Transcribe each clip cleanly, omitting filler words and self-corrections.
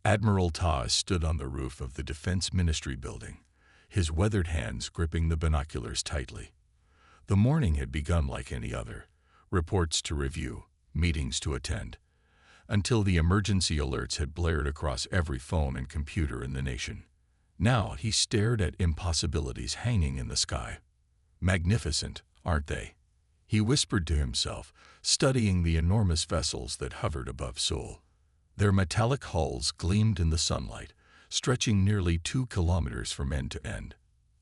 Admiral Ta stood on the roof of the Defense Ministry building, his weathered hands gripping the binoculars tightly. The morning had begun like any other: reports to review, meetings to attend, until the emergency alerts had blared across every phone and computer in the nation. Now he stared at impossibilities hanging in the sky. Magnificent, aren't they? He whispered to himself, studying the enormous vessels that hovered above Seoul. Their metallic hulls gleamed in the sunlight, stretching nearly 2 kilometers from end to end.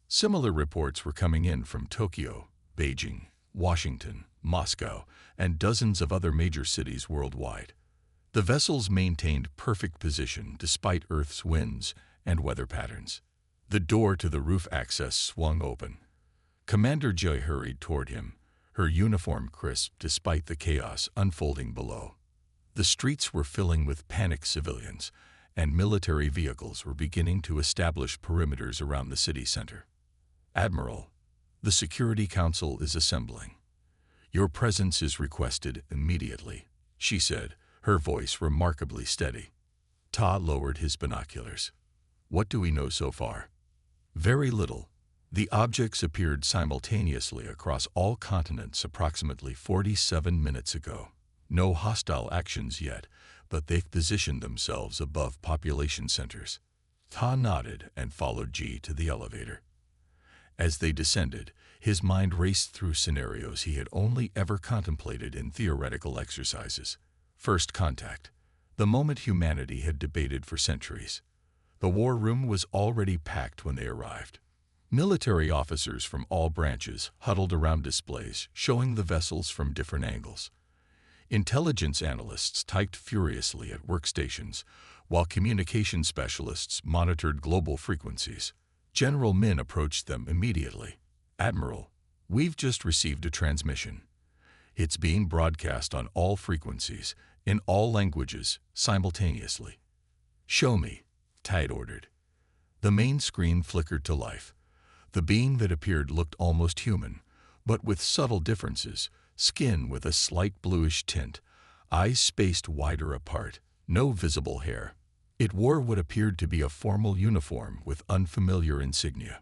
Similar reports were coming in from Tokyo, Beijing, Washington, Moscow, and dozens of other major cities worldwide. The vessels maintained perfect position despite Earth's winds and weather patterns. The door to the roof access swung open. Commander Joy hurried toward him, her uniform crisp despite the chaos unfolding below. The streets were filling with panicked civilians, and military vehicles were beginning to establish perimeters around the city center. "Admiral, the Security Council is assembling. Your presence is requested immediately," she said, her voice remarkably steady. Ta lowered his binoculars. "What do we know so far?" "Very little. The objects appeared simultaneously across all continents approximately 47 minutes ago. No hostile actions yet, but they've positioned themselves above population centers." Ta nodded and followed Ji to the elevator. As they descended, his mind raced through scenarios he had only ever contemplated in theoretical exercises. First contact, the moment humanity had debated for centuries. The war room was already packed when they arrived. Military officers from all branches huddled around displays showing the vessels from different angles. Intelligence analysts typed furiously at workstations, while communication specialists monitored global frequencies. General Min approached them immediately. "Admiral, we've just received a transmission. It's being broadcast on all frequencies, in all languages, simultaneously." "Show me," Tide ordered. The main screen flickered to life. The being that appeared looked almost human, but with subtle differences: skin with a slight bluish tint, eyes spaced wider apart, no visible hair. It wore what appeared to be a formal uniform with unfamiliar insignia.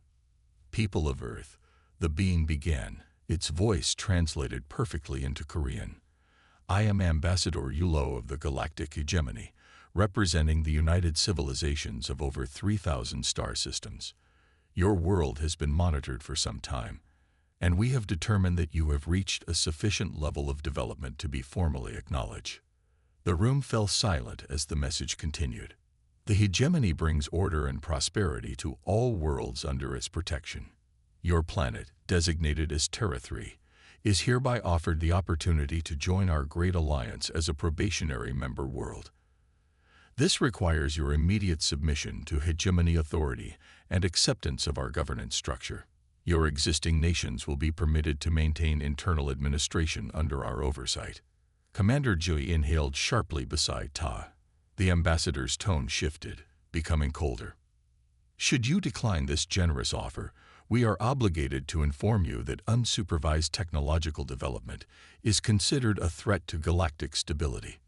"People of Earth," the being began, its voice translated perfectly into Korean. "I am Ambassador Yulo of the Galactic Hegemony, representing the united civilizations of over 3,000 star systems. Your world has been monitored for some time, and we have determined that you have reached a sufficient level of development to be formally acknowledged." The room fell silent as the message continued. "The hegemony brings order and prosperity to all worlds under its protection. Your planet, designated as Terra 3, is hereby offered the opportunity to join our great alliance as a probationary member world. This requires your immediate submission to hegemony authority and acceptance of our governance structure. Your existing nations will be permitted to maintain internal administration under our oversight." Commander Jui inhaled sharply beside Ta. The ambassador's tone shifted, becoming colder. "Should you decline this generous offer, we are obligated to inform you that unsupervised technological development is considered a threat to galactic stability.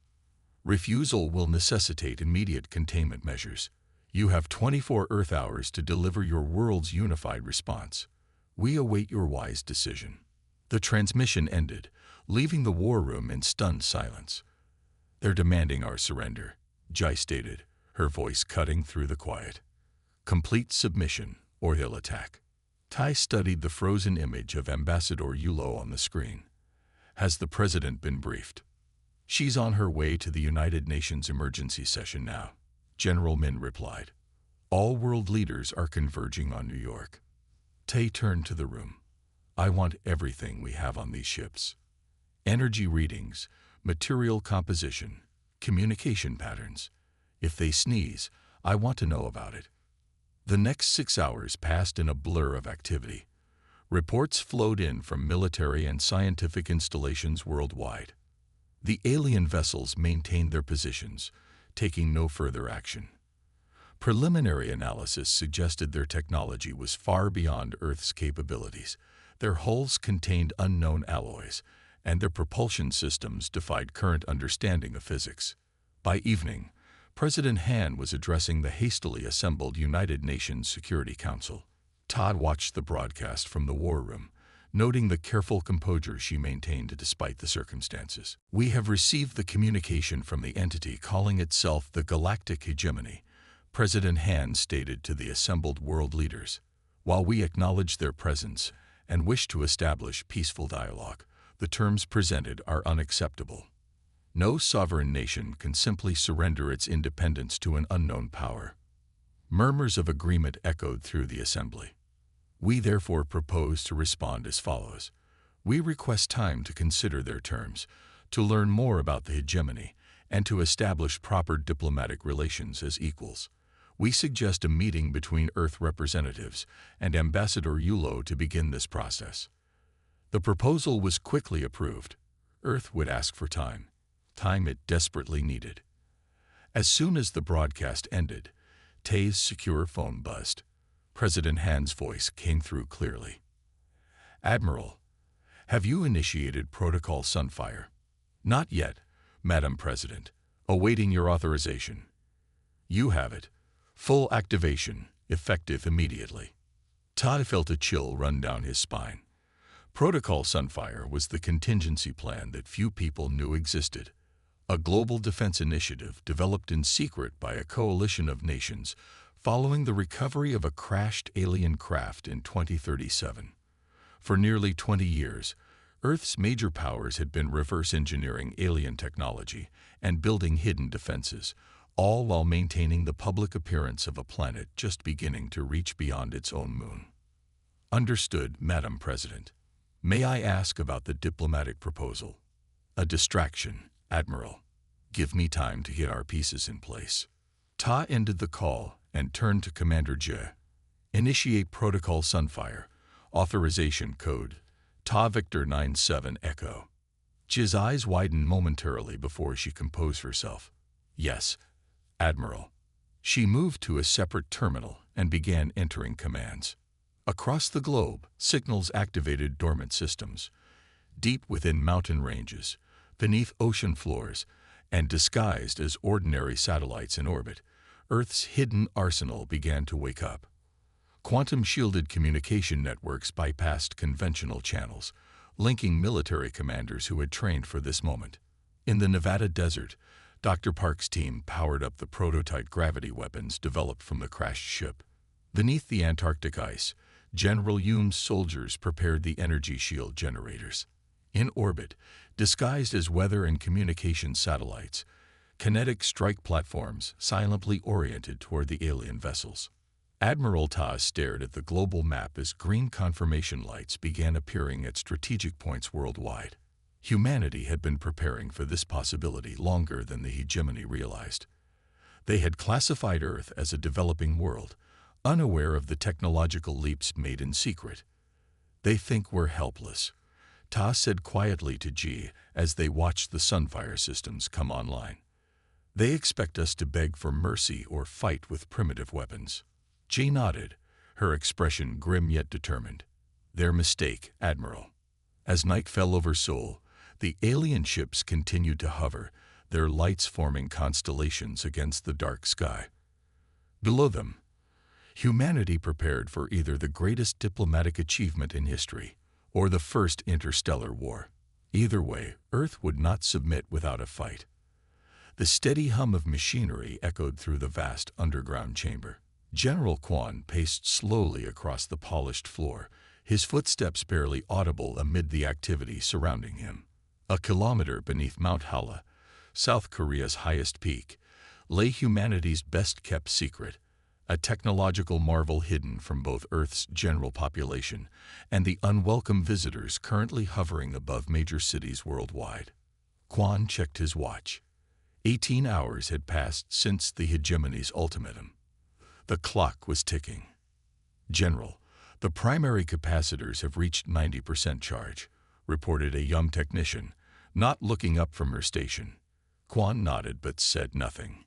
Refusal will necessitate immediate containment measures. You have 24 Earth hours to deliver your world's unified response. We await your wise decision." The transmission ended, leaving the war room in stunned silence. "They're demanding our surrender," Jai stated, her voice cutting through the quiet. "Complete submission, or they'll attack." Tai studied the frozen image of Ambassador Yulo on the screen. "Has the president been briefed?" "She's on her way to the United Nations emergency session now," General Min replied. "All world leaders are converging on New York." Tai turned to the room. "I want everything we have on these ships. Energy readings, material composition, communication patterns. If they sneeze, I want to know about it." The next 6 hours passed in a blur of activity. Reports flowed in from military and scientific installations worldwide. The alien vessels maintained their positions, taking no further action. Preliminary analysis suggested their technology was far beyond Earth's capabilities. Their hulls contained unknown alloys, and their propulsion systems defied current understanding of physics. By evening, President Han was addressing the hastily assembled United Nations Security Council. Todd watched the broadcast from the war room, noting the careful composure she maintained despite the circumstances. "We have received the communication from the entity calling itself the Galactic Hegemony," President Han stated to the assembled world leaders. "While we acknowledge their presence and wish to establish peaceful dialogue, the terms presented are unacceptable. No sovereign nation can simply surrender its independence to an unknown power." Murmurs of agreement echoed through the assembly. "We therefore propose to respond as follows. We request time to consider their terms, to learn more about the hegemony, and to establish proper diplomatic relations as equals. We suggest a meeting between Earth representatives and Ambassador Yulo to begin this process." The proposal was quickly approved. Earth would ask for time it desperately needed. As soon as the broadcast ended, Tay's secure phone buzzed. President Han's voice came through clearly. "Admiral, have you initiated Protocol Sunfire?" "Not yet, Madam President. Awaiting your authorization." "You have it. Full activation, effective immediately." Todd felt a chill run down his spine. Protocol Sunfire was the contingency plan that few people knew existed. A global defense initiative developed in secret by a coalition of nations following the recovery of a crashed alien craft in 2037. For nearly 20 years, Earth's major powers had been reverse engineering alien technology and building hidden defenses, all while maintaining the public appearance of a planet just beginning to reach beyond its own moon. "Understood, Madam President. May I ask about the diplomatic proposal?" "A distraction, Admiral. Give me time to get our pieces in place." Ta ended the call and turned to Commander Je. "Initiate Protocol Sunfire. Authorization code Ta Victor 97 Echo." Je's eyes widened momentarily before she composed herself. "Yes, Admiral." She moved to a separate terminal and began entering commands. Across the globe, signals activated dormant systems. Deep within mountain ranges, beneath ocean floors, and disguised as ordinary satellites in orbit, Earth's hidden arsenal began to wake up. Quantum-shielded communication networks bypassed conventional channels, linking military commanders who had trained for this moment. In the Nevada desert, Dr. Park's team powered up the prototype gravity weapons developed from the crashed ship. Beneath the Antarctic ice, General Hume's soldiers prepared the energy shield generators. In orbit, disguised as weather and communication satellites, kinetic strike platforms silently oriented toward the alien vessels. Admiral Ta stared at the global map as green confirmation lights began appearing at strategic points worldwide. Humanity had been preparing for this possibility longer than the hegemony realized. They had classified Earth as a developing world, unaware of the technological leaps made in secret. "They think we're helpless," Ta said quietly to Ji as they watched the Sunfire systems come online. "They expect us to beg for mercy or fight with primitive weapons." Ji nodded, her expression grim yet determined. "Their mistake, Admiral." As night fell over Seoul, the alien ships continued to hover, their lights forming constellations against the dark sky. Below them, humanity prepared for either the greatest diplomatic achievement in history or the first interstellar war. Either way, Earth would not submit without a fight. The steady hum of machinery echoed through the vast underground chamber. General Quan paced slowly across the polished floor, his footsteps barely audible amid the activity surrounding him. A kilometer beneath Mount Hala, South Korea's highest peak, lay humanity's best-kept secret, a technological marvel hidden from both Earth's general population and the unwelcome visitors currently hovering above major cities worldwide. Quan checked his watch. 18 hours had passed since the hegemony's ultimatum. The clock was ticking. "General, the primary capacitors have reached 90% charge," reported a young technician, not looking up from her station. Quan nodded but said nothing.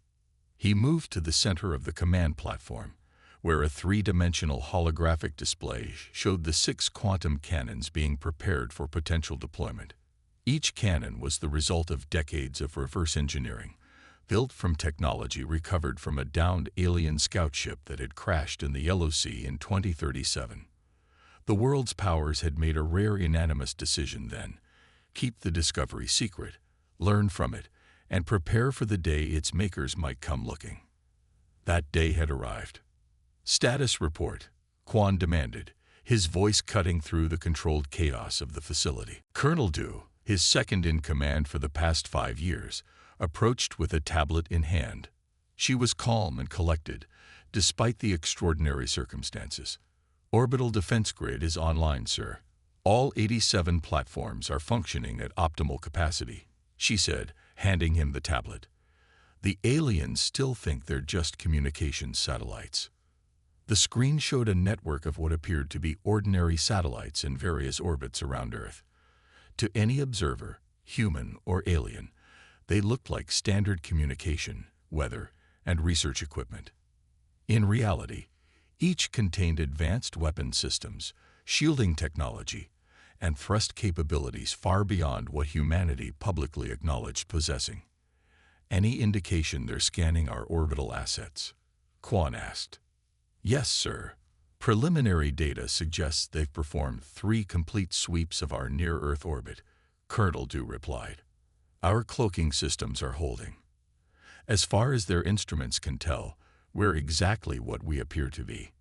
He moved to the center of the command platform, where a three-dimensional holographic display showed the 6 quantum cannons being prepared for potential deployment. Each cannon was the result of decades of reverse engineering, built from technology recovered from a downed alien scout ship that had crashed in the Yellow Sea in 2037. The world's powers had made a rare unanimous decision then: keep the discovery secret, learn from it, and prepare for the day its makers might come looking. That day had arrived. "Status report," Quan demanded, his voice cutting through the controlled chaos of the facility. Colonel Du, his second-in-command for the past 5 years, approached with a tablet in hand. She was calm and collected, despite the extraordinary circumstances. "Orbital defense grid is online, sir. All 87 platforms are functioning at optimal capacity," she said, handing him the tablet. "The aliens still think they're just communications satellites." The screen showed a network of what appeared to be ordinary satellites in various orbits around Earth. To any observer, human or alien, they looked like standard communication, weather, and research equipment. In reality, each contained advanced weapon systems, shielding technology, and thrust capabilities far beyond what humanity publicly acknowledged possessing. "Any indication they're scanning our orbital assets?" Quan asked. "Yes, sir. Preliminary data suggests they've performed 3 complete sweeps of our near-Earth orbit," Colonel Du replied. "Our cloaking systems are holding. As far as their instruments can tell, we're exactly what we appear to be."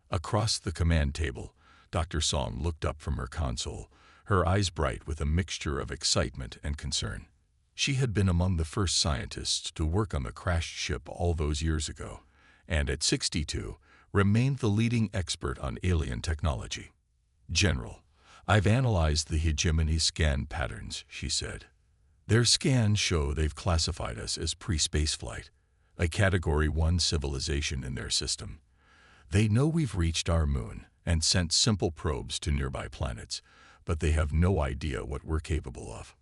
Across the command table, Dr. Song looked up from her console, her eyes bright with a mixture of excitement and concern. She had been among the first scientists to work on the crashed ship all those years ago, and at 62, remained the leading expert on alien technology. "General, I've analyzed the hegemony scan patterns," she said. "Their scans show they've classified us as pre-spaceflight, a Category 1 civilization in their system. They know we've reached our moon and sent simple probes to nearby planets, but they have no idea what we're capable of."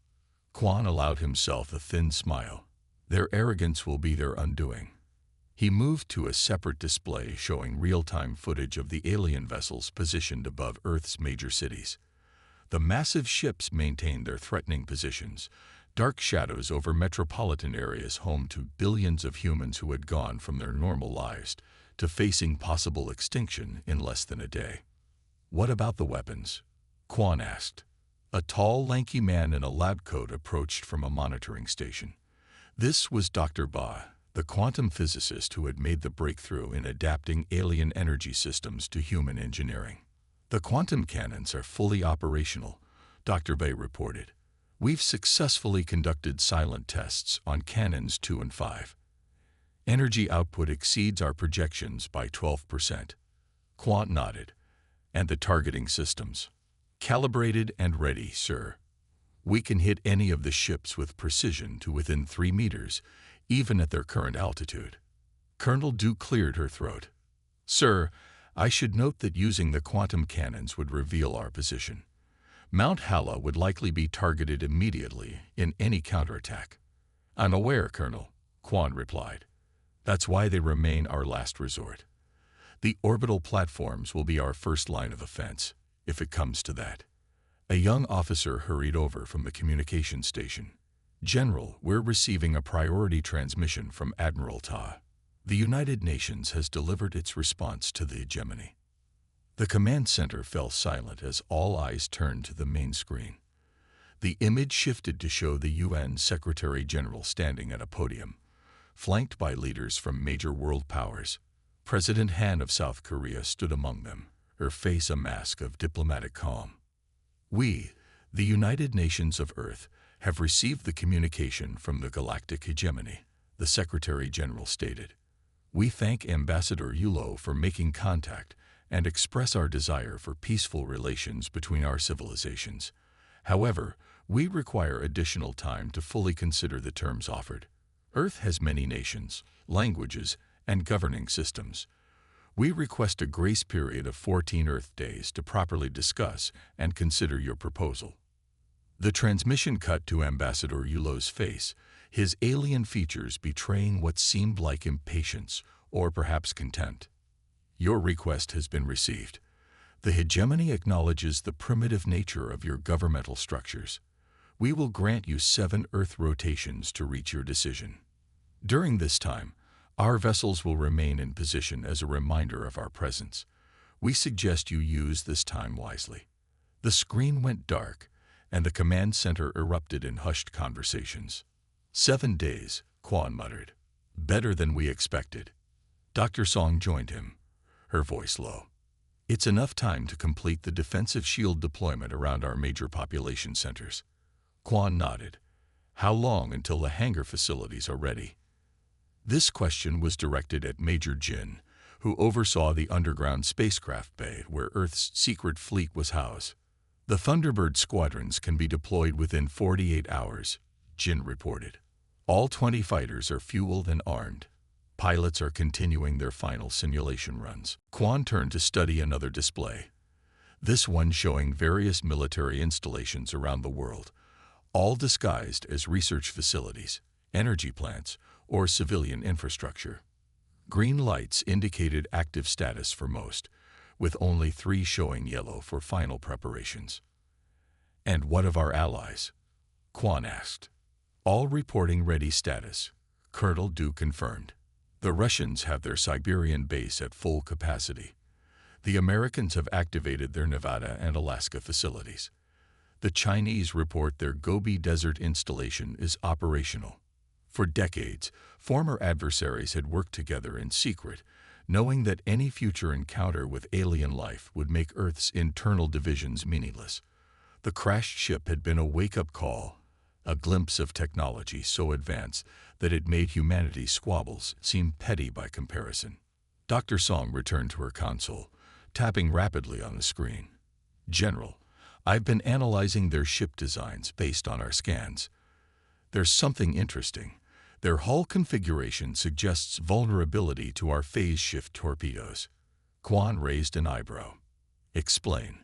Quan allowed himself a thin smile. "Their arrogance will be their undoing." He moved to a separate display showing real-time footage of the alien vessels positioned above Earth's major cities. The massive ships maintained their threatening positions, dark shadows over metropolitan areas home to billions of humans who had gone from their normal lives to facing possible extinction in less than a day. "What about the weapons?" Quan asked. A tall, lanky man in a lab coat approached from a monitoring station. This was Dr. Ba, the quantum physicist who had made the breakthrough in adapting alien energy systems to human engineering. "The quantum cannons are fully operational," Dr. Ba reported. "We've successfully conducted silent tests on cannons 2 and 5. Energy output exceeds our projections by 12%. Quant nodded. "And the targeting systems?" "Calibrated and ready, sir. We can hit any of the ships with precision to within 3 meters, even at their current altitude." Colonel Du cleared her throat. "Sir, I should note that using the quantum cannons would reveal our position. Mount Hala would likely be targeted immediately in any counterattack." "I'm aware, Colonel," Quan replied. "That's why they remain our last resort. The orbital platforms will be our first line of offense, if it comes to that." A young officer hurried over from the communication station. "General, we're receiving a priority transmission from Admiral Ta. The United Nations has delivered its response to the hegemony." The command center fell silent as all eyes turned to the main screen. The image shifted to show the UN Secretary-General standing at a podium, flanked by leaders from major world powers. President Han of South Korea stood among them, her face a mask of diplomatic calm. "We, the United Nations of Earth, have received the communication from the Galactic Hegemony," the Secretary-General stated. "We thank Ambassador Yulo for making contact and express our desire for peaceful relations between our civilizations. However, we require additional time to fully consider the terms offered. Earth has many nations, languages, and governing systems. We request a grace period of 14 Earth days to properly discuss and consider your proposal." The transmission cut to Ambassador Yulo's face, his alien features betraying what seemed like impatience or perhaps contempt. "Your request has been received. The hegemony acknowledges the primitive nature of your governmental structures. We will grant you 7 Earth rotations to reach your decision." During this time, our vessels will remain in position as a reminder of our presence. We suggest you use this time wisely." The screen went dark, and the command center erupted in hushed conversations. 7 days, Quan muttered. "Better than we expected." Dr. Song joined him, her voice low. "It's enough time to complete the defensive shield deployment around our major population centers." Quan nodded. "How long until the hangar facilities are ready?" This question was directed at Major Jin, who oversaw the underground spacecraft bay where Earth's secret fleet was housed. "The Thunderbird squadrons can be deployed within 48 hours, Jin reported. "All 20 fighters are fueled and armed. Pilots are continuing their final simulation runs." Quan turned to study another display, this one showing various military installations around the world, all disguised as research facilities, energy plants, or civilian infrastructure. Green lights indicated active status for most, with only 3 showing yellow for final preparations. "And what of our allies?" Quan asked. "All reporting ready status," Colonel Du confirmed. "The Russians have their Siberian base at full capacity. The Americans have activated their Nevada and Alaska facilities. The Chinese report their Gobi Desert installation is operational. For decades, former adversaries had worked together in secret, knowing that any future encounter with alien life would make Earth's internal divisions meaningless. The crashed ship had been a wake-up call, a glimpse of technology so advanced that it made humanity's squabbles seem petty by comparison." Dr. Song returned to her console, tapping rapidly on the screen. "General, I've been analyzing their ship designs based on our scans. There's something interesting. Their hull configuration suggests vulnerability to our phase shift torpedoes." Quan raised an eyebrow. "Explain."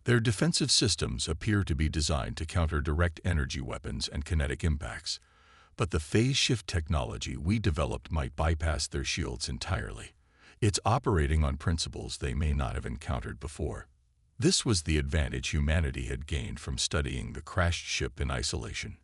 "Their defensive systems appear to be designed to counter direct energy weapons and kinetic impacts, but the phase shift technology we developed might bypass their shields entirely. It's operating on principles they may not have encountered before." This was the advantage humanity had gained from studying the crashed ship in isolation.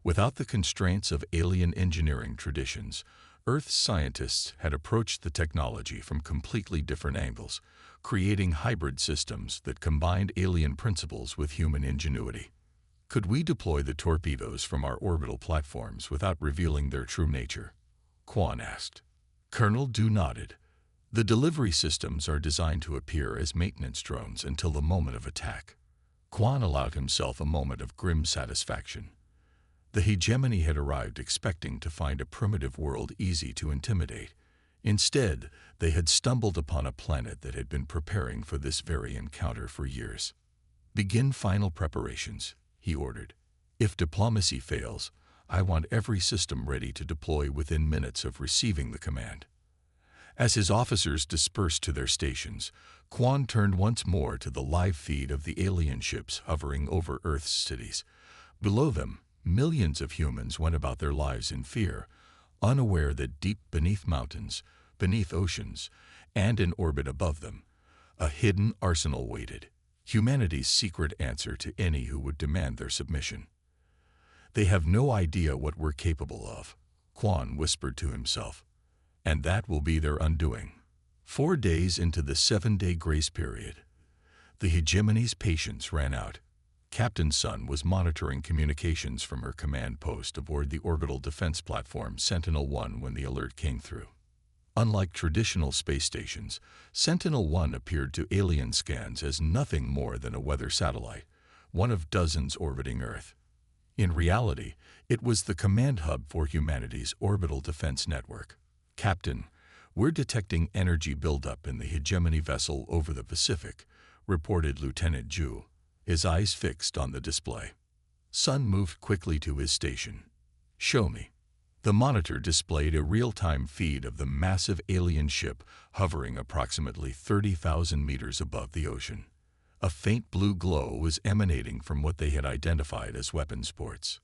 Without the constraints of alien engineering traditions, Earth's scientists had approached the technology from completely different angles, creating hybrid systems that combined alien principles with human ingenuity. "Could we deploy the torpedoes from our orbital platforms without revealing their true nature?" Quan asked. Colonel Du nodded. "The delivery systems are designed to appear as maintenance drones until the moment of attack." Quan allowed himself a moment of grim satisfaction. The hegemony had arrived expecting to find a primitive world easy to intimidate. Instead, they had stumbled upon a planet that had been preparing for this very encounter for years. "Begin final preparations," he ordered. "If diplomacy fails, I want every system ready to deploy within minutes of receiving the command." As his officers dispersed to their stations, Quan turned once more to the live feed of the alien ships hovering over Earth's cities. Below them, millions of humans went about their lives in fear, unaware that deep beneath mountains, beneath oceans, and in orbit above them, a hidden arsenal waited, humanity's secret answer to any who would demand their submission. "They have no idea what we're capable of," Quan whispered to himself, "and that will be their undoing." 4 days into the 7-day grace period, the hegemony's patience ran out. Captain Sun was monitoring communications from her command post aboard the orbital defense platform Sentinel-1 when the alert came through. Unlike traditional space stations, Sentinel-1 appeared to alien scans as nothing more than a weather satellite, one of dozens orbiting Earth. In reality, it was the command hub for humanity's orbital defense network. "Captain, we're detecting energy buildup in the hegemony vessel over the Pacific," reported Lieutenant Zhu, his eyes fixed on the display. Sun moved quickly to his station. "Show me." The monitor displayed a real-time feed of the massive alien ship hovering approximately 30,000 meters above the ocean. A faint blue glow was emanating from what they had identified as weapons ports.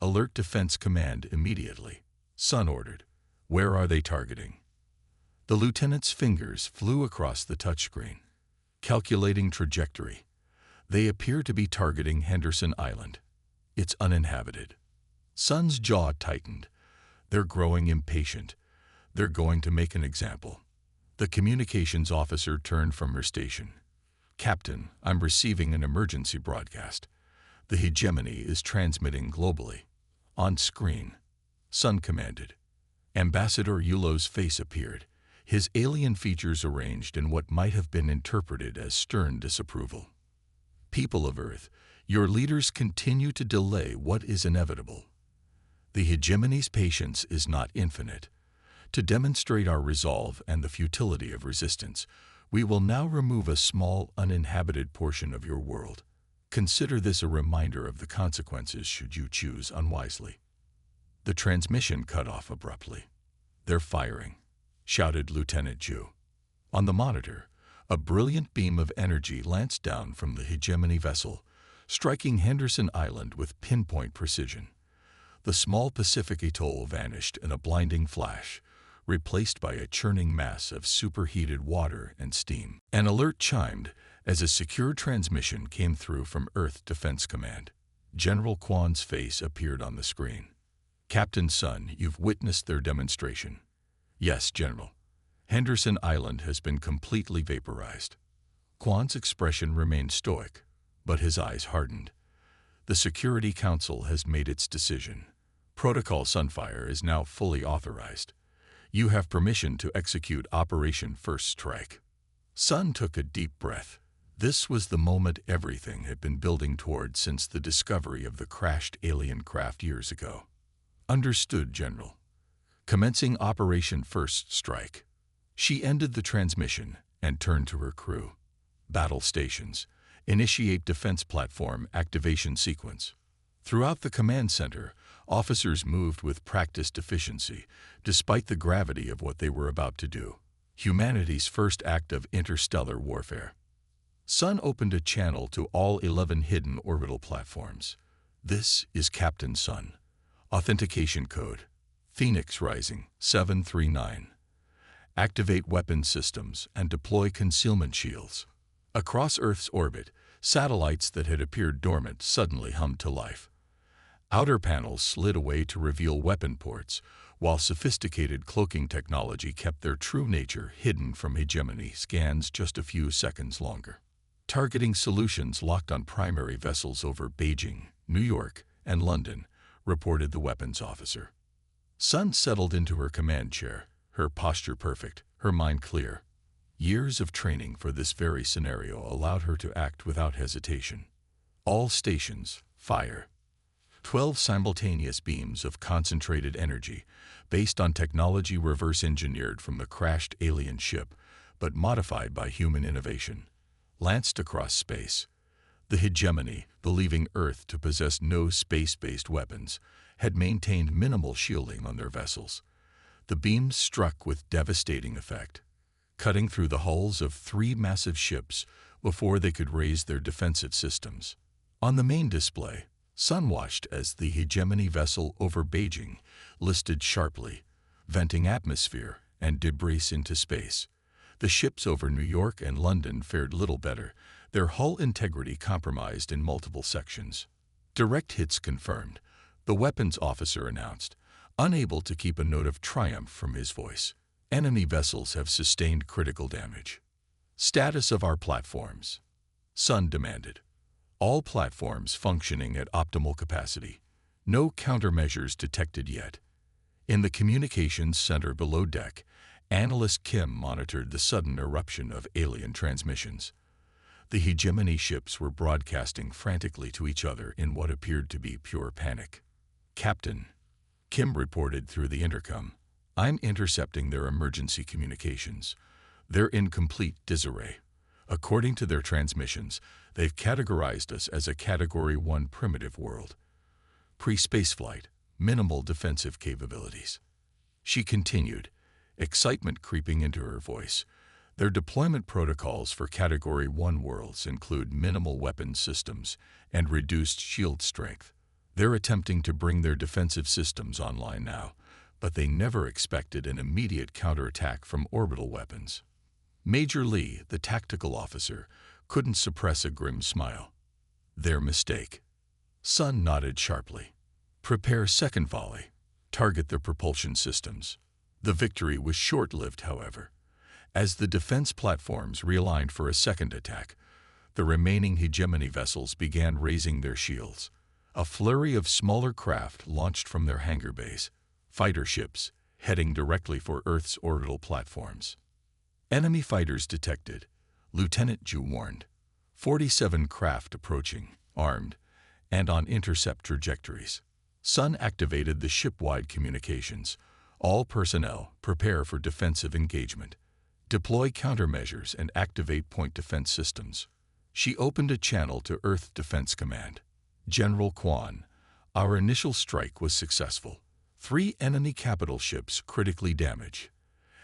"Alert Defense Command immediately," Sun ordered. "Where are they targeting?" The lieutenant's fingers flew across the touchscreen. Calculating trajectory. "They appear to be targeting Henderson Island. It's uninhabited." Sun's jaw tightened. They're growing impatient. They're going to make an example. The communications officer turned from her station. Captain, I'm receiving an emergency broadcast. The hegemony is transmitting globally. On screen. Sun commanded. Ambassador Yulo's face appeared, his alien features arranged in what might have been interpreted as stern disapproval. People of Earth, your leaders continue to delay what is inevitable. The hegemony's patience is not infinite. To demonstrate our resolve and the futility of resistance, we will now remove a small, uninhabited portion of your world. Consider this a reminder of the consequences should you choose unwisely. The transmission cut off abruptly. They're firing, shouted Lieutenant Ju. On the monitor, a brilliant beam of energy lanced down from the hegemony vessel, striking Henderson Island with pinpoint precision. The small Pacific atoll vanished in a blinding flash, replaced by a churning mass of superheated water and steam. An alert chimed as a secure transmission came through from Earth Defense Command. General Kwan's face appeared on the screen. Captain Sun, you've witnessed their demonstration. Yes, General. Henderson Island has been completely vaporized. Kwan's expression remained stoic, but his eyes hardened. The Security Council has made its decision. Protocol Sunfire is now fully authorized. You have permission to execute Operation First Strike. Sun took a deep breath. This was the moment everything had been building toward since the discovery of the crashed alien craft years ago. Understood, General. Commencing Operation First Strike. She ended the transmission and turned to her crew. Battle stations. Initiate defense platform activation sequence. Throughout the command center, officers moved with practiced efficiency, despite the gravity of what they were about to do. Humanity's first act of interstellar warfare. Sun opened a channel to all 11 hidden orbital platforms. This is Captain Sun. Authentication code. Phoenix Rising 739. Activate weapon systems and deploy concealment shields. Across Earth's orbit, satellites that had appeared dormant suddenly hummed to life. Outer panels slid away to reveal weapon ports, while sophisticated cloaking technology kept their true nature hidden from hegemony scans just a few seconds longer. Targeting solutions locked on primary vessels over Beijing, New York, and London, reported the weapons officer. Sun settled into her command chair, her posture perfect, her mind clear. Years of training for this very scenario allowed her to act without hesitation. All stations, fire. 12 simultaneous beams of concentrated energy, based on technology reverse-engineered from the crashed alien ship, but modified by human innovation, lanced across space. The hegemony, believing Earth to possess no space-based weapons, had maintained minimal shielding on their vessels. The beams struck with devastating effect, cutting through the hulls of 3 massive ships before they could raise their defensive systems. On the main display, Sun watched as the hegemony vessel over Beijing listed sharply, venting atmosphere and debris into space. The ships over New York and London fared little better, their hull integrity compromised in multiple sections. Direct hits confirmed, the weapons officer announced, unable to keep a note of triumph from his voice. Enemy vessels have sustained critical damage. Status of our platforms. Sun demanded. All platforms functioning at optimal capacity. No countermeasures detected yet. In the communications center below deck, Analyst Kim monitored the sudden eruption of alien transmissions. The hegemony ships were broadcasting frantically to each other in what appeared to be pure panic. Captain, Kim reported through the intercom, I'm intercepting their emergency communications. They're in complete disarray. According to their transmissions, they've categorized us as a Category 1 primitive world. Pre-spaceflight, minimal defensive capabilities. She continued, excitement creeping into her voice. Their deployment protocols for Category 1 worlds include minimal weapon systems and reduced shield strength. They're attempting to bring their defensive systems online now, but they never expected an immediate counterattack from orbital weapons. Major Lee, the tactical officer, couldn't suppress a grim smile. Their mistake. Sun nodded sharply. Prepare second volley. target their propulsion systems. The victory was short-lived, however. As the defense platforms realigned for a second attack, the remaining hegemony vessels began raising their shields. A flurry of smaller craft launched from their hangar bays, fighter ships heading directly for Earth's orbital platforms. Enemy fighters detected, Lieutenant Ju warned. 47 craft approaching, armed, and on intercept trajectories. Sun activated the ship-wide communications. All personnel prepare for defensive engagement. Deploy countermeasures and activate point defense systems. She opened a channel to Earth Defense Command. General Quan, our initial strike was successful. 3 enemy capital ships critically damaged.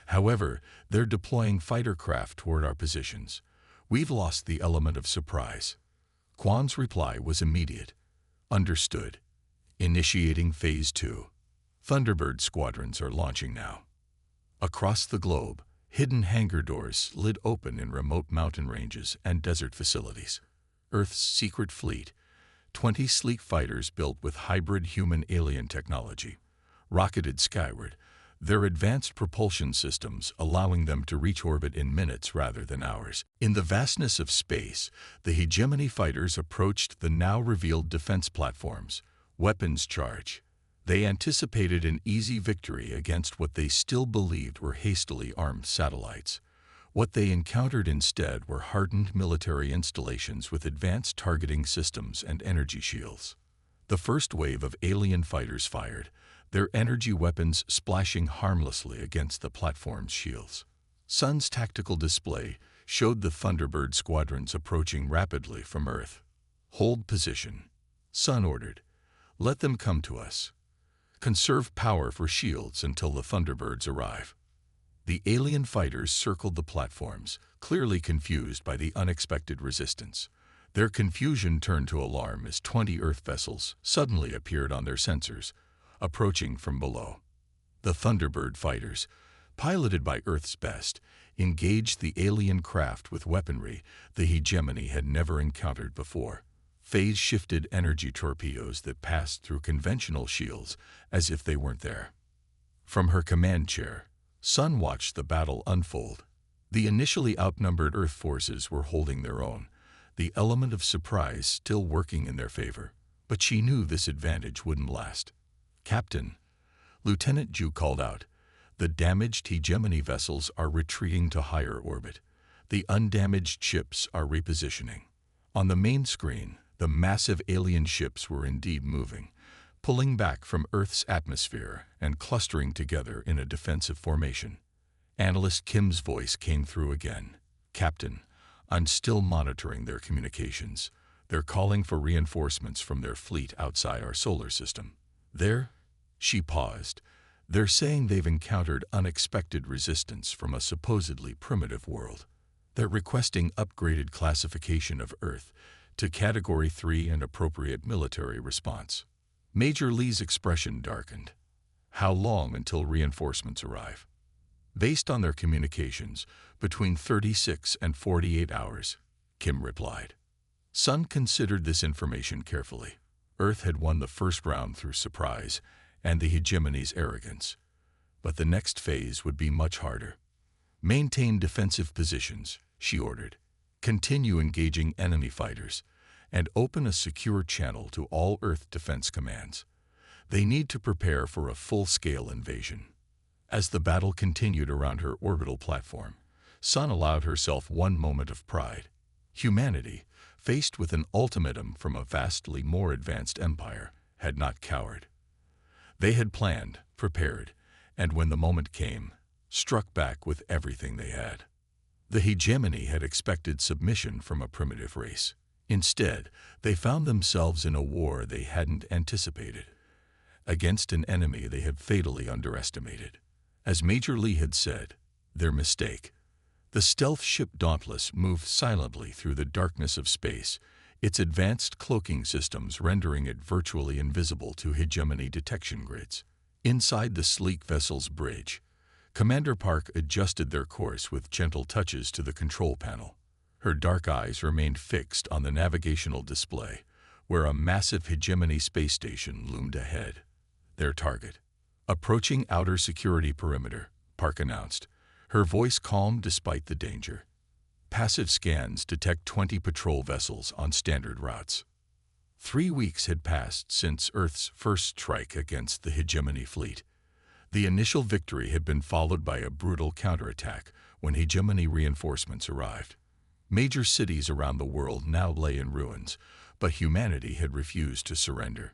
However, they're deploying fighter craft toward our positions. We've lost the element of surprise. Quan's reply was immediate. Understood. Initiating Phase 2. Thunderbird squadrons are launching now. Across the globe, hidden hangar doors slid open in remote mountain ranges and desert facilities. Earth's secret fleet, 20 sleek fighters built with hybrid human-alien technology, rocketed skyward, their advanced propulsion systems allowing them to reach orbit in minutes rather than hours. In the vastness of space, the hegemony fighters approached the now revealed defense platforms, weapons charge. They anticipated an easy victory against what they still believed were hastily armed satellites. What they encountered instead were hardened military installations with advanced targeting systems and energy shields. The first wave of alien fighters fired, their energy weapons splashing harmlessly against the platform's shields. Sun's tactical display showed the Thunderbird squadrons approaching rapidly from Earth. Hold position. Sun ordered. Let them come to us. Conserve power for shields until the Thunderbirds arrive. The alien fighters circled the platforms, clearly confused by the unexpected resistance. Their confusion turned to alarm as 20 Earth vessels suddenly appeared on their sensors, approaching from below. The Thunderbird fighters, piloted by Earth's best, engaged the alien craft with weaponry the hegemony had never encountered before. Phase-shifted energy torpedoes that passed through conventional shields as if they weren't there. From her command chair, Sun watched the battle unfold. The initially outnumbered Earth forces were holding their own, the element of surprise still working in their favor. But she knew this advantage wouldn't last. Captain, Lieutenant Ju called out, the damaged hegemony vessels are retreating to higher orbit. The undamaged ships are repositioning. On the main screen, the massive alien ships were indeed moving, pulling back from Earth's atmosphere and clustering together in a defensive formation. Analyst Kim's voice came through again. Captain, I'm still monitoring their communications. They're calling for reinforcements from their fleet outside our solar system. She paused. They're saying they've encountered unexpected resistance from a supposedly primitive world. They're requesting upgraded classification of Earth to Category 3 and appropriate military response. Major Lee's expression darkened. How long until reinforcements arrive? Based on their communications, between 36 and 48 hours, Kim replied. Sun considered this information carefully. Earth had won the first round through surprise and the hegemony's arrogance. But the next phase would be much harder. Maintain defensive positions, she ordered. Continue engaging enemy fighters, and open a secure channel to all Earth defense commands. They need to prepare for a full-scale invasion. As the battle continued around her orbital platform, Sun allowed herself one moment of pride. Humanity, faced with an ultimatum from a vastly more advanced empire, had not cowered. They had planned, prepared, and when the moment came, struck back with everything they had. The hegemony had expected submission from a primitive race. Instead, they found themselves in a war they hadn't anticipated, against an enemy they had fatally underestimated. As Major Lee had said, their mistake. The stealth ship Dauntless moved silently through the darkness of space, its advanced cloaking systems rendering it virtually invisible to hegemony detection grids. Inside the sleek vessel's bridge, Commander Park adjusted their course with gentle touches to the control panel. Her dark eyes remained fixed on the navigational display, where a massive hegemony space station loomed ahead. Their target, Approaching outer security perimeter, Park announced, her voice calm despite the danger. Passive scans detect 20 patrol vessels on standard routes. 3 weeks had passed since Earth's first strike against the hegemony fleet. The initial victory had been followed by a brutal counterattack when hegemony reinforcements arrived. Major cities around the world now lay in ruins, but humanity had refused to surrender.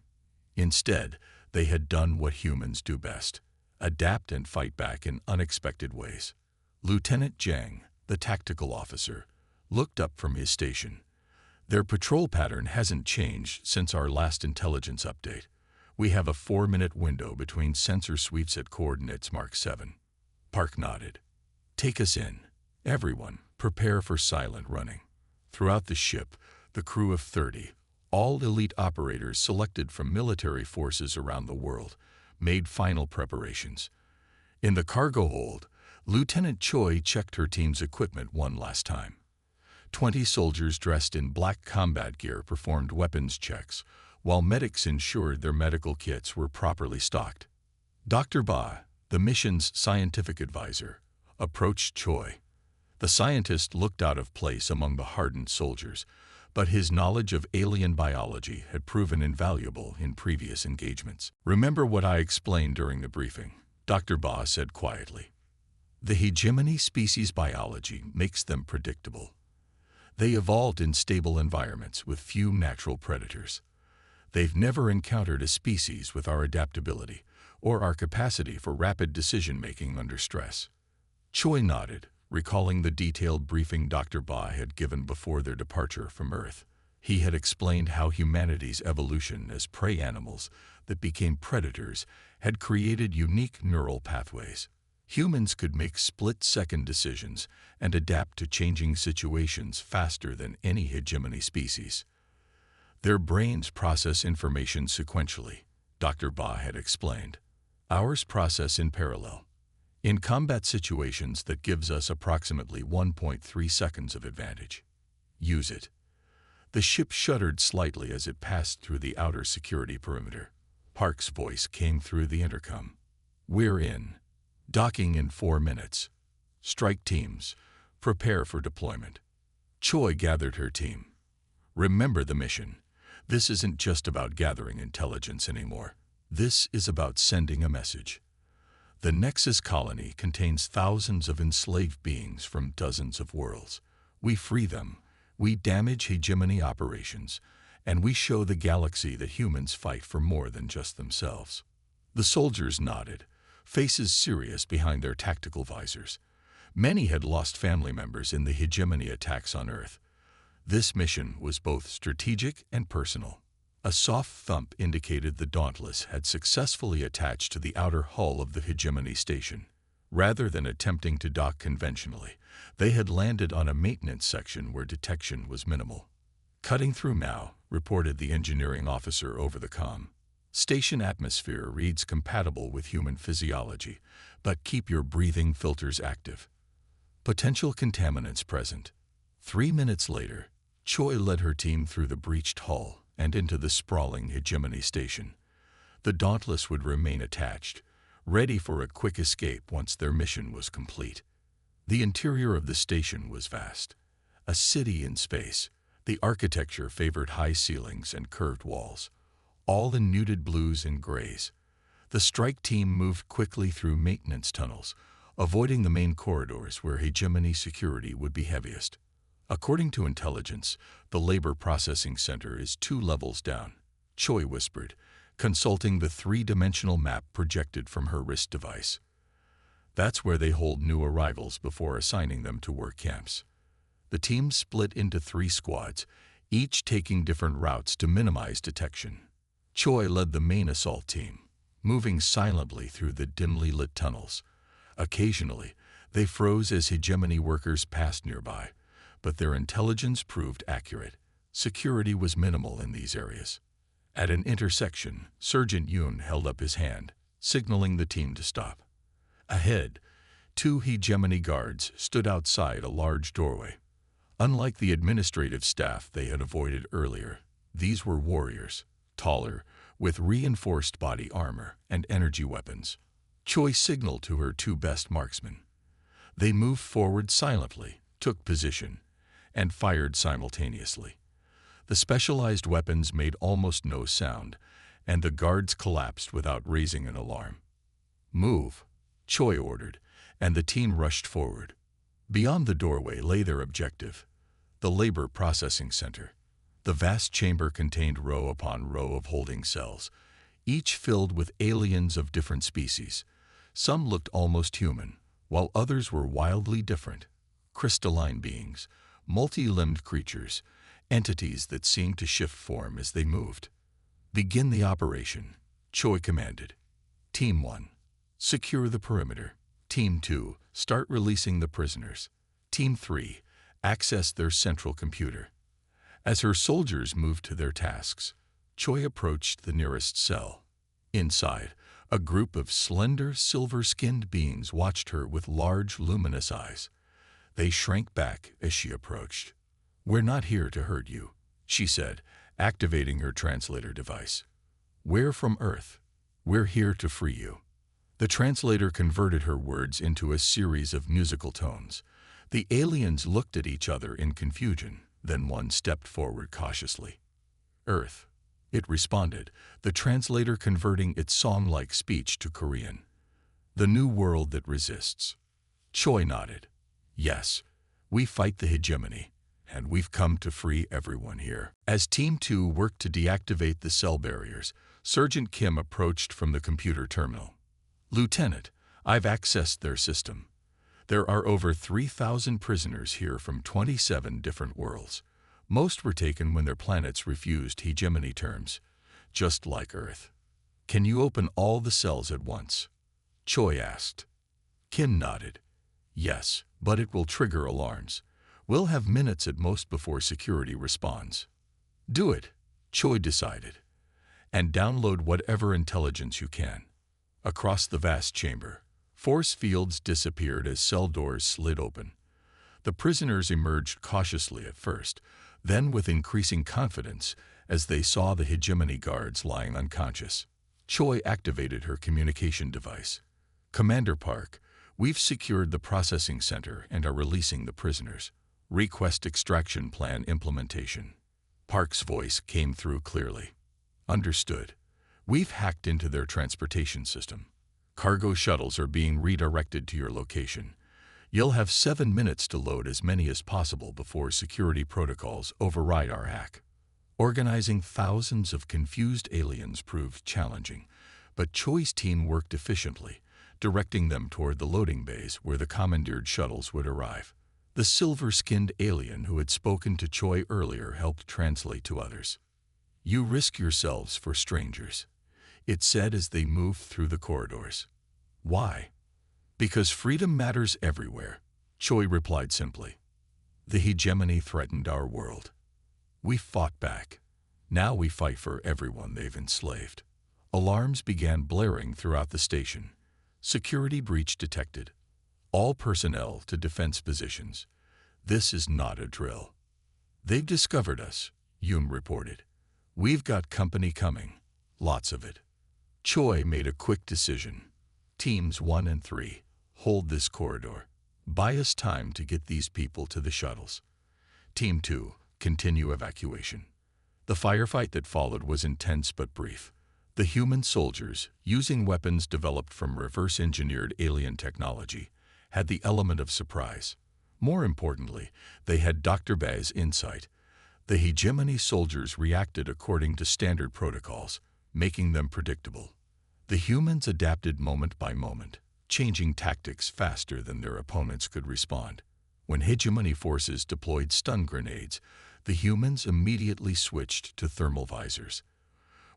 Instead, they had done what humans do best: adapt and fight back in unexpected ways. Lieutenant Zhang, the tactical officer, looked up from his station. Their patrol pattern hasn't changed since our last intelligence update. We have a 4-minute window between sensor sweeps at coordinates Mark 7. Park nodded. Take us in. Everyone, prepare for silent running. Throughout the ship, the crew of 30, all elite operators selected from military forces around the world, made final preparations. In the cargo hold, Lieutenant Choi checked her team's equipment one last time. 20 soldiers dressed in black combat gear performed weapons checks, while medics ensured their medical kits were properly stocked. Dr. Ba, the mission's scientific advisor, approached Choi. The scientist looked out of place among the hardened soldiers, but his knowledge of alien biology had proven invaluable in previous engagements. Remember what I explained during the briefing, Dr. Ba said quietly. The hegemony species biology makes them predictable. They evolved in stable environments with few natural predators. They've never encountered a species with our adaptability or our capacity for rapid decision-making under stress. Choi nodded, recalling the detailed briefing Dr. Ba had given before their departure from Earth. He had explained how humanity's evolution as prey animals that became predators had created unique neural pathways. Humans could make split-second decisions and adapt to changing situations faster than any hegemony species. Their brains process information sequentially, Dr. Ba had explained. Ours process in parallel. In combat situations, that gives us approximately 1.3 seconds of advantage. Use it. The ship shuddered slightly as it passed through the outer security perimeter. Park's voice came through the intercom. We're in. Docking in 4 minutes. Strike teams, prepare for deployment. Choi gathered her team. Remember the mission. This isn't just about gathering intelligence anymore. This is about sending a message. The Nexus colony contains thousands of enslaved beings from dozens of worlds. We free them, we damage hegemony operations, and we show the galaxy that humans fight for more than just themselves. The soldiers nodded, faces serious behind their tactical visors. Many had lost family members in the hegemony attacks on Earth. This mission was both strategic and personal. A soft thump indicated the Dauntless had successfully attached to the outer hull of the hegemony station. Rather than attempting to dock conventionally, they had landed on a maintenance section where detection was minimal. Cutting through now, reported the engineering officer over the comm. Station atmosphere reads compatible with human physiology, but keep your breathing filters active. Potential contaminants present. 3 minutes later, Choi led her team through the breached hull and into the sprawling hegemony station. The Dauntless would remain attached, ready for a quick escape once their mission was complete. The interior of the station was vast. A city in space. The architecture favored high ceilings and curved walls, all in muted blues and grays. The strike team moved quickly through maintenance tunnels, avoiding the main corridors where hegemony security would be heaviest. According to intelligence, the labor processing center is 2 levels down, Choi whispered, consulting the 3-dimensional map projected from her wrist device. That's where they hold new arrivals before assigning them to work camps. The team split into 3 squads, each taking different routes to minimize detection. Choi led the main assault team, moving silently through the dimly lit tunnels. Occasionally, they froze as hegemony workers passed nearby, but their intelligence proved accurate. Security was minimal in these areas. At an intersection, Sergeant Yoon held up his hand, signaling the team to stop. Ahead, 2 hegemony guards stood outside a large doorway. Unlike the administrative staff they had avoided earlier, these were warriors, taller, with reinforced body armor and energy weapons. Choi signaled to her two best marksmen. They moved forward silently, took position, and fired simultaneously. The specialized weapons made almost no sound, and the guards collapsed without raising an alarm. "Move," Choi ordered, and the team rushed forward. Beyond the doorway lay their objective, the labor processing center. The vast chamber contained row upon row of holding cells, each filled with aliens of different species. Some looked almost human, while others were wildly different. Crystalline beings, multi-limbed creatures, entities that seemed to shift form as they moved. "Begin the operation," Choi commanded. Team 1, secure the perimeter. Team 2, start releasing the prisoners. Team 3, access their central computer. As her soldiers moved to their tasks, Choi approached the nearest cell. Inside, a group of slender, silver-skinned beings watched her with large, luminous eyes. They shrank back as she approached. "We're not here to hurt you," she said, activating her translator device. "We're from Earth. We're here to free you." The translator converted her words into a series of musical tones. The aliens looked at each other in confusion, then one stepped forward cautiously. "Earth," it responded, the translator converting its song-like speech to Korean. "The new world that resists." Choi nodded. "Yes, we fight the hegemony, and we've come to free everyone here." As Team 2 worked to deactivate the cell barriers, Sergeant Kim approached from the computer terminal. "Lieutenant, I've accessed their system. There are over 3,000 prisoners here from 27 different worlds. Most were taken when their planets refused hegemony terms, just like Earth. Can you open all the cells at once?" Choi asked. Kim nodded. "Yes, but it will trigger alarms. We'll have minutes at most before security responds." "Do it," Choi decided, "and download whatever intelligence you can." Across the vast chamber, force fields disappeared as cell doors slid open. The prisoners emerged cautiously at first, then with increasing confidence as they saw the hegemony guards lying unconscious. Choi activated her communication device. "Commander Park, we've secured the processing center and are releasing the prisoners. Request extraction plan implementation." Park's voice came through clearly. "Understood. We've hacked into their transportation system. Cargo shuttles are being redirected to your location. You'll have 7 minutes to load as many as possible before security protocols override our hack." Organizing thousands of confused aliens proved challenging, but Choi's team worked efficiently, directing them toward the loading bays where the commandeered shuttles would arrive. The silver-skinned alien who had spoken to Choi earlier helped translate to others. "You risk yourselves for strangers," it said as they moved through the corridors. "Why?" "Because freedom matters everywhere," Choi replied simply. "The hegemony threatened our world. We fought back. Now we fight for everyone they've enslaved." Alarms began blaring throughout the station. "Security breach detected. All personnel to defense positions. This is not a drill." "They've discovered us," Yoon reported. "We've got company coming. Lots of it." Choi made a quick decision. "Teams 1 and 3, hold this corridor. Buy us time to get these people to the shuttles. Team 2, continue evacuation." The firefight that followed was intense but brief. The human soldiers, using weapons developed from reverse-engineered alien technology, had the element of surprise. More importantly, they had Dr. Bae's insight. The hegemony soldiers reacted according to standard protocols, making them predictable. The humans adapted moment by moment, changing tactics faster than their opponents could respond. When hegemony forces deployed stun grenades, the humans immediately switched to thermal visors.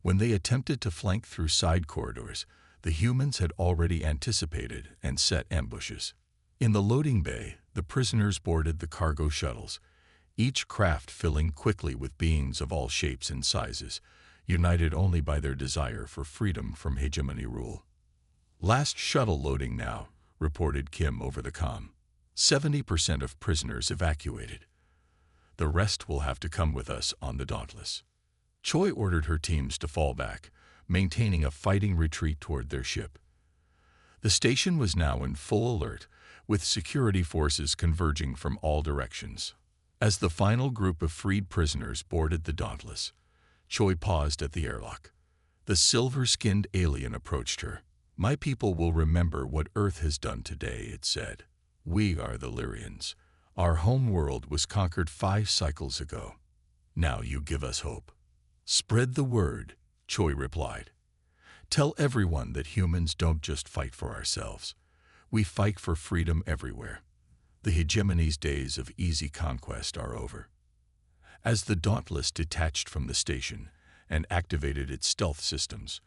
When they attempted to flank through side corridors, the humans had already anticipated and set ambushes. In the loading bay, the prisoners boarded the cargo shuttles, each craft filling quickly with beings of all shapes and sizes, united only by their desire for freedom from hegemony rule. "Last shuttle loading now," reported Kim over the comm. 70% of prisoners evacuated. The rest will have to come with us on the Dauntless." Choi ordered her teams to fall back, maintaining a fighting retreat toward their ship. The station was now in full alert, with security forces converging from all directions. As the final group of freed prisoners boarded the Dauntless, Choi paused at the airlock. The silver-skinned alien approached her. "My people will remember what Earth has done today," it said. "We are the Lyrians. Our home world was conquered 5 cycles ago. Now you give us hope." "Spread the word," Choi replied. "Tell everyone that humans don't just fight for ourselves. We fight for freedom everywhere. The hegemony's days of easy conquest are over." As the Dauntless detached from the station and activated its stealth systems,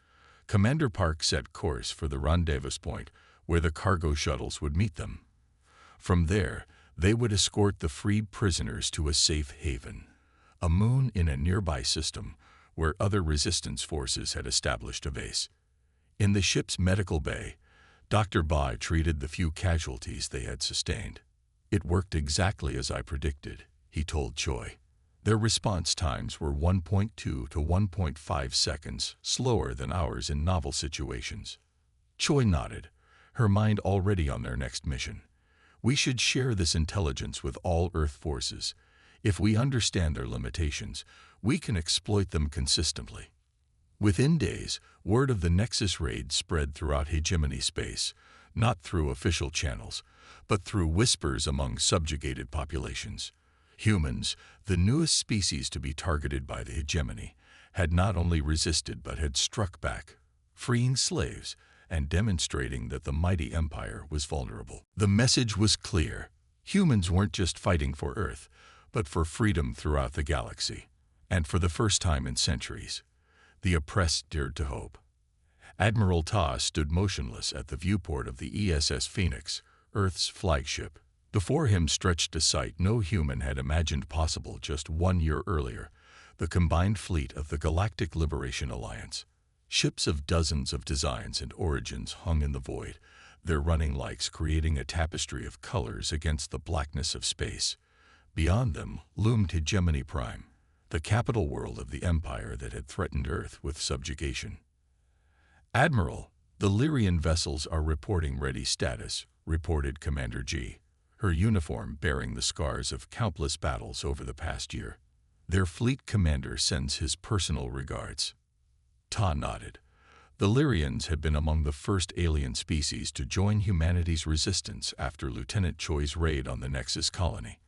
Commander Park set course for the rendezvous point where the cargo shuttles would meet them. From there, they would escort the freed prisoners to a safe haven, a moon in a nearby system where other resistance forces had established a base. In the ship's medical bay, Dr. Bai treated the few casualties they had sustained. "It worked exactly as I predicted," he told Choi. "Their response times were 1.2 to 1.5 seconds slower than ours in novel situations." Choi nodded, her mind already on their next mission. "We should share this intelligence with all Earth forces. If we understand their limitations, we can exploit them consistently." Within days, word of the Nexus raid spread throughout hegemony space, not through official channels, but through whispers among subjugated populations. Humans, the newest species to be targeted by the hegemony, had not only resisted but had struck back, freeing slaves and demonstrating that the mighty empire was vulnerable. The message was clear. Humans weren't just fighting for Earth, but for freedom throughout the galaxy. And for the first time in centuries, the oppressed dared to hope. Admiral Ta stood motionless at the viewport of the ESS Phoenix, Earth's flagship. Before him stretched a sight no human had imagined possible just 1 year earlier, the combined fleet of the Galactic Liberation Alliance. Ships of dozens of designs and origins hung in the void, their running lights creating a tapestry of colors against the blackness of space. Beyond them loomed Hegemony Prime, the capital world of the empire that had threatened Earth with subjugation. "Admiral, the Lyrian vessels are reporting ready status," reported Commander G, her uniform bearing the scars of countless battles over the past year. "Their fleet commander sends his personal regards." Ta nodded. The Lyrians had been among the first alien species to join humanity's resistance after Lieutenant Choi's raid on the Nexus colony.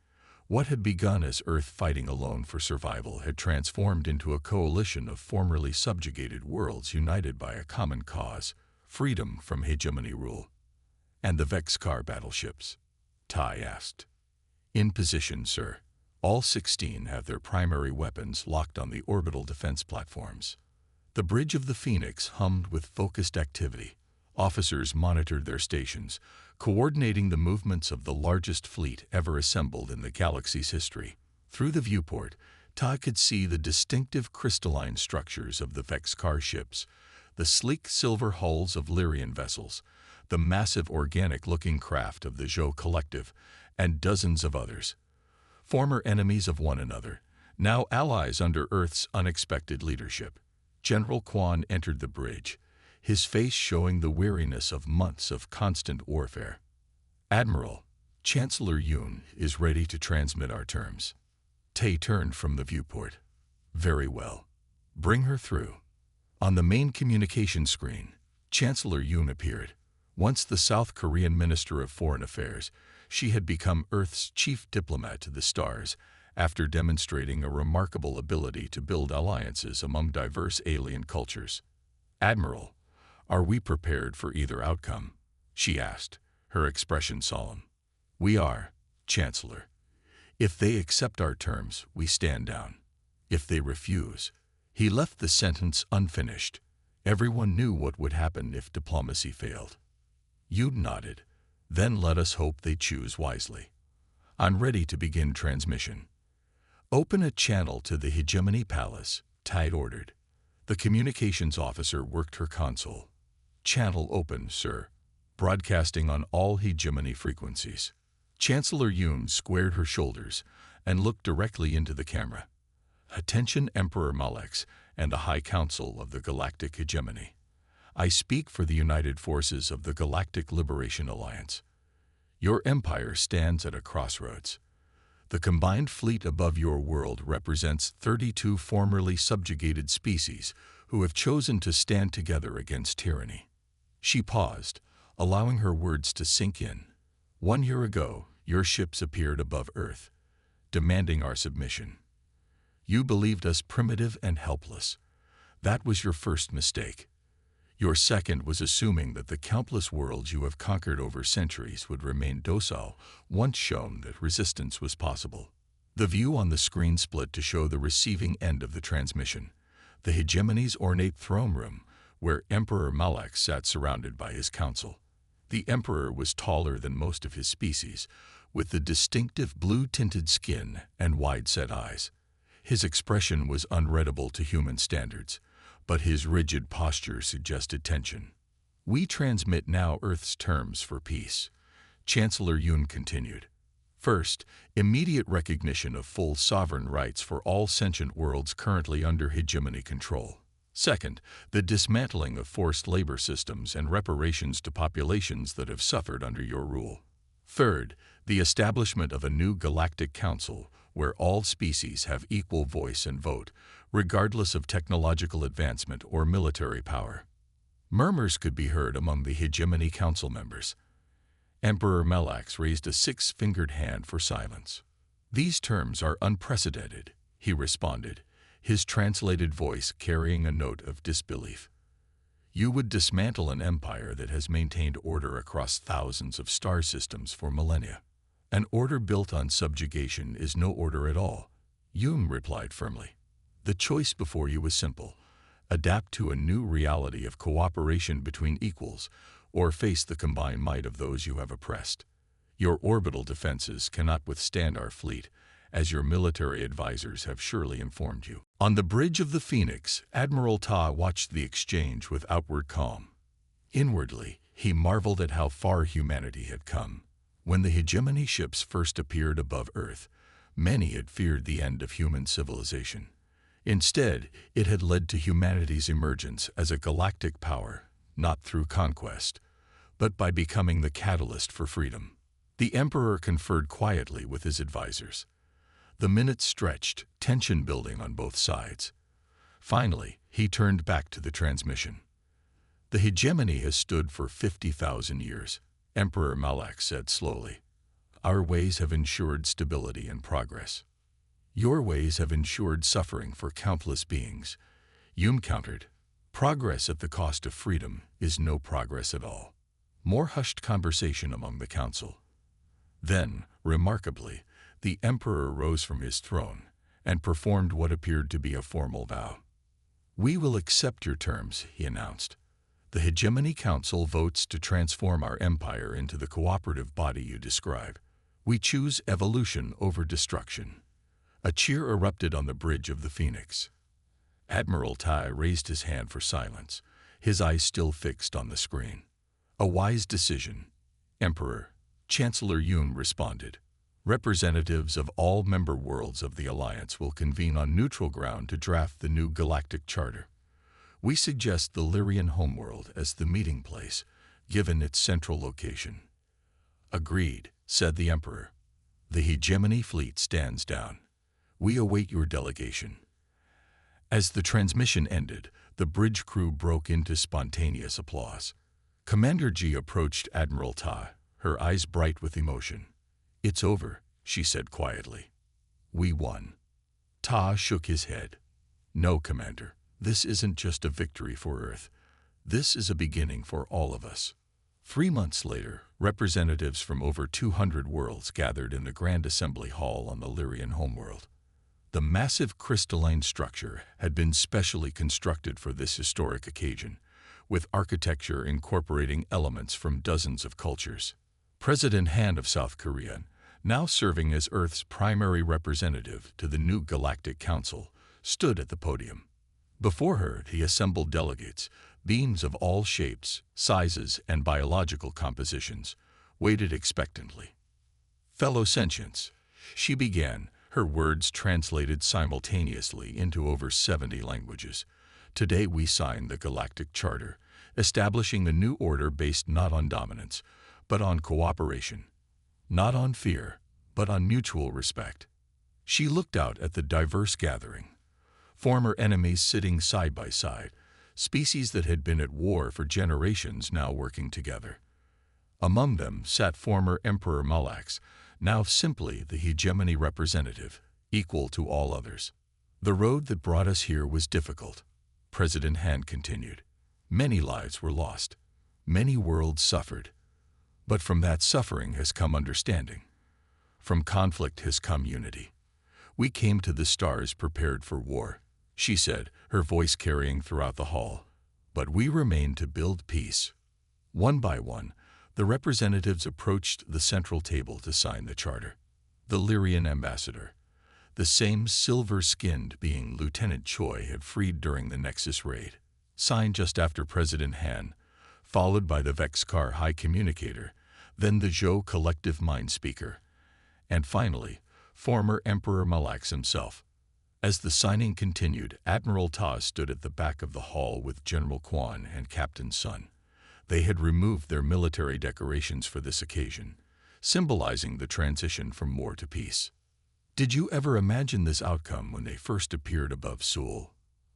What had begun as Earth fighting alone for survival had transformed into a coalition of formerly subjugated worlds united by a common cause, freedom from hegemony rule. "And the Vexcar battleships?" Tai asked. "In position, sir. All 16 have their primary weapons locked on the orbital defense platforms." The bridge of the Phoenix hummed with focused activity. Officers monitored their stations, coordinating the movements of the largest fleet ever assembled in the galaxy's history. Through the viewport, Ta could see the distinctive crystalline structures of the Vexcar ships, the sleek silver hulls of Lyrian vessels, the massive organic-looking craft of the Zhou Collective, and dozens of others. Former enemies of one another, now allies under Earth's unexpected leadership. General Quan entered the bridge, his face showing the weariness of months of constant warfare. "Admiral, Chancellor Yun is ready to transmit our terms." Tay turned from the viewport. "Very well. Bring her through." On the main communication screen, Chancellor Yun appeared. Once the South Korean Minister of Foreign Affairs, she had become Earth's chief diplomat to the stars, after demonstrating a remarkable ability to build alliances among diverse alien cultures. "Admiral, are we prepared for either outcome?" she asked, her expression solemn. "We are, Chancellor. If they accept our terms, we stand down. If they refuse..." He left the sentence unfinished. Everyone knew what would happen if diplomacy failed. Yun nodded. "Then let us hope they choose wisely. I'm ready to begin transmission." "Open a channel to the Hegemony Palace," Tide ordered. The communications officer worked her console. "Channel open, sir. Broadcasting on all hegemony frequencies." Chancellor Yun squared her shoulders and looked directly into the camera. "Attention Emperor Malex and the High Council of the Galactic Hegemony. I speak for the united forces of the Galactic Liberation Alliance. Your empire stands at a crossroads. The combined fleet above your world represents 32 formerly subjugated species who have chosen to stand together against tyranny. She paused, allowing her words to sink in. 1 year ago, your ships appeared above Earth, demanding our submission. You believed us primitive and helpless. That was your first mistake. Your second was assuming that the countless worlds you have conquered over centuries would remain docile once shown that resistance was possible. The view on the screen split to show the receiving end of the transmission, the hegemony's ornate throne room, where Emperor Malak sat surrounded by his council. The emperor was taller than most of his species, with the distinctive blue-tinted skin and wide-set eyes. His expression was unreadable to human standards, but his rigid posture suggested tension. We transmit now Earth's terms for peace, Chancellor Yoon continued. First, immediate recognition of full sovereign rights for all sentient worlds currently under hegemony control. Second, the dismantling of forced labor systems and reparations to populations that have suffered under your rule. Third, the establishment of a new galactic council where all species have equal voice and vote, regardless of technological advancement or military power. Murmurs could be heard among the hegemony council members. Emperor Melax raised a 6-fingered hand for silence. These terms are unprecedented, he responded, his translated voice carrying a note of disbelief. You would dismantle an empire that has maintained order across thousands of star systems for millennia. An order built on subjugation is no order at all, Yoon replied firmly. The choice before you was simple: adapt to a new reality of cooperation between equals, or face the combined might of those you have oppressed. Your orbital defenses cannot withstand our fleet, as your military advisors have surely informed you. On the bridge of the Phoenix, Admiral Ta watched the exchange with outward calm. Inwardly, he marveled at how far humanity had come. When the hegemony ships first appeared above Earth, many had feared the end of human civilization. Instead, it had led to humanity's emergence as a galactic power, not through conquest, but by becoming the catalyst for freedom. The Emperor conferred quietly with his advisors. The minutes stretched, tension building on both sides. Finally, he turned back to the transmission. The hegemony has stood for 50,000 years, Emperor Malak said slowly. Our ways have ensured stability and progress. Your ways have ensured suffering for countless beings. Yoon countered. Progress at the cost of freedom is no progress at all. More hushed conversation among the council. Then, remarkably, the emperor rose from his throne and performed what appeared to be a formal vow. We will accept your terms, he announced. The Hegemony Council votes to transform our empire into the cooperative body you describe. We choose evolution over destruction. A cheer erupted on the bridge of the Phoenix. Admiral Tai raised his hand for silence, his eyes still fixed on the screen. A wise decision, Emperor. Chancellor Yoon responded. Representatives of all member worlds of the Alliance will convene on neutral ground to draft the new Galactic Charter. We suggest the Lyrian homeworld as the meeting place, given its central location. Agreed, said the Emperor. The Hegemony fleet stands down. We await your delegation. As the transmission ended, the bridge crew broke into spontaneous applause. Commander Ji approached Admiral Ta, her eyes bright with emotion. It's over, she said quietly. We won. Ta shook his head. No, Commander, this isn't just a victory for Earth. This is a beginning for all of us. 3 months later, representatives from over 200 worlds gathered in the Grand Assembly Hall on the Lyrian homeworld. The massive crystalline structure had been specially constructed for this historic occasion, with architecture incorporating elements from dozens of cultures. President Han of South Korea, now serving as Earth's primary representative to the new Galactic Council, stood at the podium. Before her, the assembled delegates, beings of all shapes, sizes, and biological compositions, waited expectantly. Fellow sentients, she began, her words translated simultaneously into over 70 languages. Today we sign the Galactic Charter, establishing a new order based not on dominance, but on cooperation, not on fear, but on mutual respect. She looked out at the diverse gathering, former enemies sitting side by side, species that had been at war for generations now working together. Among them sat former Emperor Malax, now simply the hegemony representative, equal to all others. The road that brought us here was difficult, President Han continued. Many lives were lost. Many worlds suffered. But from that suffering has come understanding. From conflict has come unity. We came to the stars prepared for war, she said, her voice carrying throughout the hall. But we remain to build peace. One by one, the representatives approached the central table to sign the charter. The Lyrian ambassador, the same silver-skinned being Lieutenant Choi had freed during the Nexus raid, signed just after President Han, followed by the Vexcar High Communicator, then the Zhou Collective Mind Speaker, and finally, former Emperor Malax himself. As the signing continued, Admiral Ta stood at the back of the hall with General Quan and Captain Sun. They had removed their military decorations for this occasion, symbolizing the transition from war to peace. Did you ever imagine this outcome when they first appeared above Seoul?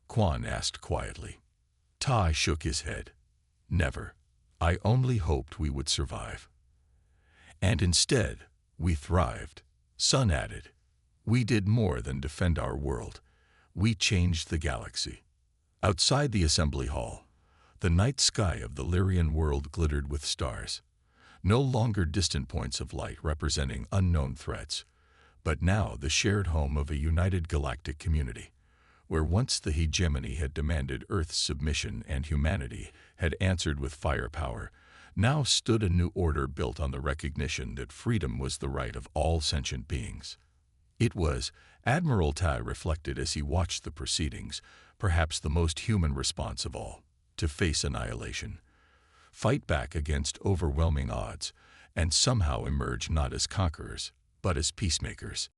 Quan asked quietly. Ta shook his head. Never. I only hoped we would survive. And instead, we thrived. Sun added. We did more than defend our world. We changed the galaxy. Outside the assembly hall, the night sky of the Lyrian world glittered with stars. No longer distant points of light representing unknown threats, but now the shared home of a united galactic community, where once the hegemony had demanded Earth's submission and humanity had answered with firepower, now stood a new order built on the recognition that freedom was the right of all sentient beings. It was, Admiral Tai reflected as he watched the proceedings, perhaps the most human response of all, to face annihilation, fight back against overwhelming odds, and somehow emerge not as conquerors, but as peacemakers.